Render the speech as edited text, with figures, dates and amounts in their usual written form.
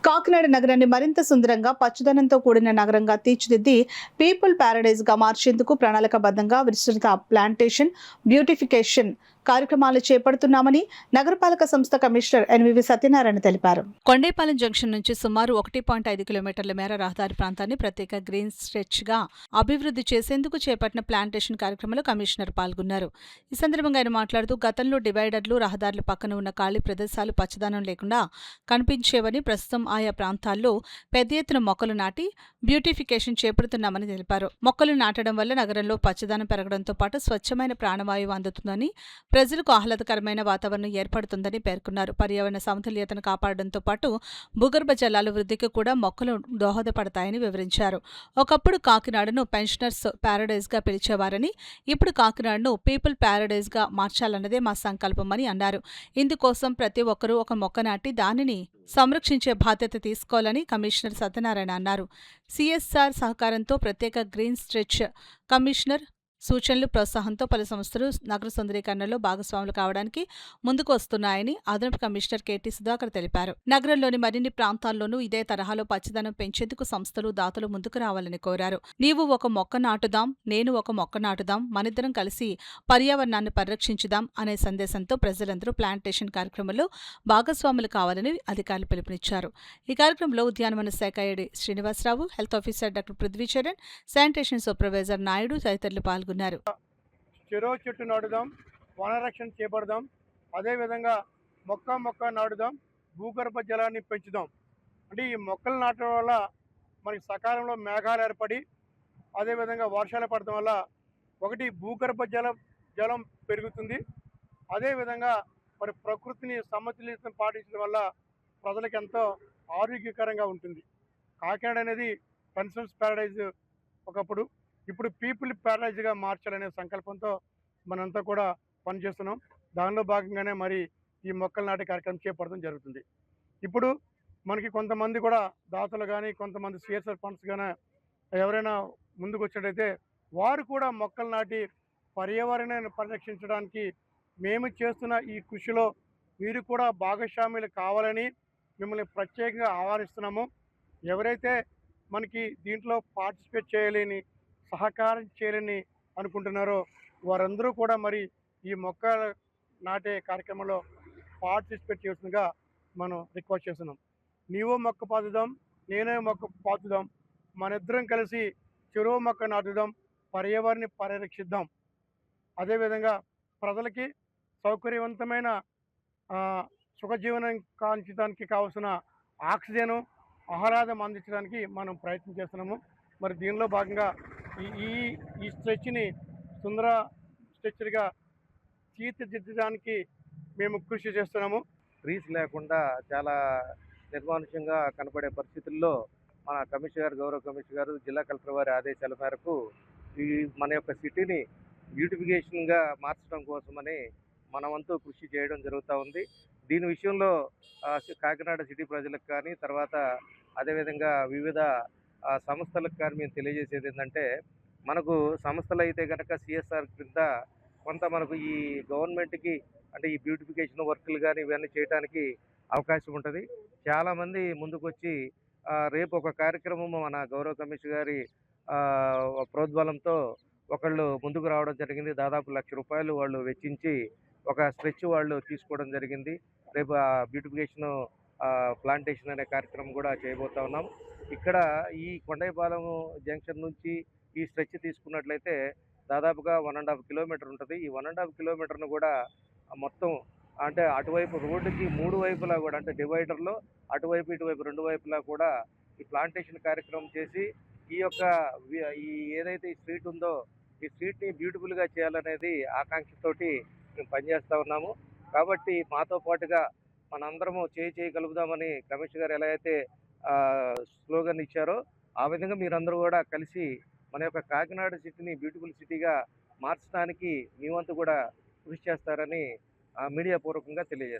కాకినాడ నగరాన్ని మరింత సుందరంగా పచ్చదనంతో కూడిన నగరంగా తీర్చిదిద్ది పీపుల్ ప్యారడైజ్ గా మార్చేందుకు ప్రణాళికాబద్ధంగా విస్తృత ప్లాంటేషన్, బ్యూటిఫికేషన్ కార్యక్రమాలు చేపడుతున్నామని నగరపాలక సంస్థ కమిషనర్ ఎన్వివి సత్యనారాయణ తెలిపారు. కొండేపాలెం జంక్షన్ నుంచి సుమారు 1.5 కిలోమీటర్ల మేర రహదారి ప్రాంతాన్ని ప్రత్యేక గ్రీన్ స్ట్రెచ్ గా అభివృద్ధి చేసేందుకు చేపట్టిన ప్లాంటేషన్ కార్యక్రమంలో కమిషనర్ పాల్గొన్నారు. ఈ సందర్భంగా ఆయన మాట్లాడుతూ గతంలో డివైడర్లు, రహదారుల పక్కన ఉన్న ఖాళీ ప్రదేశాలు పచ్చదనం లేకుండా కనిపించేవని, ప్రస్తుతం ఆయా ప్రాంతాల్లో పెద్ద ఎత్తున మొక్కలు నాటి బ్యూటిఫికేషన్ చేపడుతున్నామని తెలిపారు. మొక్కలు నాటడం వల్ల నగరంలో పచ్చదనం పెరగడంతో పాటు స్వచ్ఛమైన ప్రాణవాయువు అందుతుందని, ప్రజలకు ఆహ్లాదకరమైన వాతావరణం ఏర్పడుతుందని పేర్కొన్నారు. పర్యావరణ సమతుల్యతను కాపాడడంతో పాటు భూగర్భ జలాల వృద్ధికి కూడా మొక్కలు దోహదపడతాయని వివరించారు. ఒకప్పుడు కాకినాడను పెన్షనర్స్ ప్యారడైజ్ గా పిలిచేవారని, ఇప్పుడు కాకినాడను పీపుల్ ప్యారడైజ్ గా మార్చాలన్నదే మా సంకల్పమని అన్నారు. ఇందుకోసం ప్రతి ఒక్కరూ ఒక మొక్క నాటి దానిని సంరక్షించే బాధ్యత తీసుకోవాలని కమిషనర్ సత్యనారాయణ అన్నారు. సిఎస్ఆర్ సహకారంతో ప్రత్యేక గ్రీన్ స్ట్రెచ్ కమిషనర్ సూచనలు, ప్రోత్సాహంతో పలు సంస్థలు నగర సుందరీకరణలో భాగస్వాములు కావడానికి ముందుకు వస్తున్నాయని అదనపు కమిషనర్ కెటి సుధాకర్ తెలిపారు. నగరంలోని మరిన్ని ప్రాంతాల్లోనూ ఇదే తరహాలో పచ్చదనం పెంచేందుకు సంస్థలు, దాతలు ముందుకు రావాలని కోరారు. నీవు ఒక మొక్క నాటుదాం, నేను ఒక మొక్క నాటుదాం, మనిద్దరం కలిసి పర్యావరణాన్ని పరిరక్షించుదాం అనే సందేశంతో ప్రజలందరూ ప్లాంటేషన్ కార్యక్రమంలో భాగస్వాములు కావాలని అధికారులు పిలుపునిచ్చారు. ఈ కార్యక్రమంలో ఉద్యానవన శాఖ AD Srinivasarao, health officer doctor Prithvicharan, sanitation supervisor Naidu తదితరులు పాల్గొన్నారు. చెరో చెట్టు నాటుదాం, వనరక్షణ చేపడదాం, అదేవిధంగా మొక్క నాటుదాం, భూగర్భ జలాన్ని పెంచుదాం. అంటే ఈ మొక్కలు నాటడం వల్ల మనకి సకాలంలో మేఘాలు ఏర్పడి అదేవిధంగా వర్షాలు పడటం వల్ల ఒకటి భూగర్భ జలం పెరుగుతుంది. అదేవిధంగా మరి ప్రకృతిని సమతుల్యతను పాటించడం వల్ల ప్రజలకు ఎంతో ఆరోగ్యకరంగా ఉంటుంది. కాకినాడ అనేది పెన్షనర్స్ ప్యారడైజ్ ఒకప్పుడు, ఇప్పుడు పీపుల్ ప్యారడైజ్గా మార్చాలనే సంకల్పంతో మనంతా కూడా పనిచేస్తున్నాం. దానిలో భాగంగానే మరి ఈ మొక్కలు నాటే కార్యక్రమం చేపట్టడం జరుగుతుంది. ఇప్పుడు మనకి కొంతమంది కూడా దాతలు కానీ, కొంతమంది సిఎస్ఆర్ ఫండ్స్ కానీ ఎవరైనా ముందుకు వచ్చినట్టయితే వారు కూడా మొక్కలు నాటి పర్యావరణాన్ని పరిరక్షించడానికి మేము చేస్తున్న ఈ కృషిలో మీరు కూడా భాగస్వాములు కావాలని మిమ్మల్ని ప్రత్యేకంగా ఆహ్వానిస్తున్నాము. ఎవరైతే మనకి దీంట్లో పార్టిసిపేట్ చేయాలని, సహకారం చేయాలని అనుకుంటున్నారో వారందరూ కూడా మరి ఈ మొక్కల నాటే కార్యక్రమంలో పార్టిసిపేట్ చేస్తుందిగా మనం రిక్వెస్ట్ చేస్తున్నాం. నీవో మొక్క పాతుదాం, నేనే మొక్క పాతుదాం, మనిద్దరం కలిసి చెరో మొక్క నాటుదాం, పర్యావరణాన్ని పరిరక్షిద్దాం. అదేవిధంగా ప్రజలకి సౌకర్యవంతమైన సుఖజీవనం కాంచడానికి కావాల్సిన ఆక్సిజను, ఆహ్లాదం అందించడానికి మనం ప్రయత్నం చేస్తున్నాము. మరి దీనిలో భాగంగా ఈ స్ట్రెచ్ని సుందర స్ట్రెచ్గా తీర్చిదిద్దడానికి మేము కృషి చేస్తున్నాము. ట్రీస్ లేకుండా చాలా నిర్మానుష్యంగా కనపడే పరిస్థితుల్లో మన గౌరవ కమిషనర్ గారు, జిల్లా కలెక్టర్ వారి ఆదేశాల మేరకు ఈ మన యొక్క సిటీని బ్యూటిఫికేషన్గా మార్చడం కోసమని మన వంతు కృషి చేయడం జరుగుతూ ఉంది. దీని విషయంలో కాకినాడ సిటీ ప్రజలకు కానీ, తర్వాత అదేవిధంగా వివిధ సంస్థలకు కానీ మేము తెలియజేసేది ఏంటంటే, మనకు సంస్థలు అయితే కనుక సిఎస్ఆర్ క్రింద కొంత మనకు ఈ గవర్నమెంట్కి అంటే ఈ బ్యూటిఫికేషన్ వర్క్లు కానీ ఇవన్నీ చేయడానికి అవకాశం ఉంటుంది. చాలామంది ముందుకొచ్చి రేపు ఒక కార్యక్రమం మన గౌరవ కమిషనర్ గారి ప్రోద్బలంతో ఒకళ్ళు ముందుకు రావడం జరిగింది. దాదాపు ₹1,00,000 వాళ్ళు వెచ్చించి ఒక స్ట్రెచ్ వాళ్ళు తీసుకోవడం జరిగింది. రేపు ఆ బ్యూటిఫికేషన్ ప్లాంటేషన్ అనే కార్యక్రమం కూడా చేయబోతా ఉన్నాం. ఇక్కడ ఈ కొండైపాలెం జంక్షన్ నుంచి ఈ స్ట్రెచ్ తీసుకున్నట్లయితే దాదాపుగా 1.5 కిలోమీటర్ ఉంటుంది. ఈ 1.5 కిలోమీటర్ను కూడా మొత్తం అంటే అటువైపు రోడ్డుకి 3 వైపులా కూడా, అంటే డివైడర్లో అటువైపు ఇటువైపు 2 వైపులా కూడా ఈ ప్లాంటేషన్ కార్యక్రమం చేసి ఈ ఏదైతే ఈ స్ట్రీట్ ఉందో ఈ స్ట్రీట్ని బ్యూటిఫుల్గా చేయాలనేది ఆకాంక్షతోటి మేము పనిచేస్తూ ఉన్నాము. కాబట్టి మాతో పాటుగా మనందరము చేయి కలుపుదామని కమిషనర్ గారు ఎలా అయితే స్లోగన్ ఇచ్చారో ఆ విధంగా మీరందరూ కూడా కలిసి మన యొక్క కాకినాడ సిటీని బ్యూటిఫుల్ సిటీగా మార్చడానికి మీ వంతు కూడా కృషి చేస్తారని మీడియా పూర్వకంగా తెలియజేస్తారు.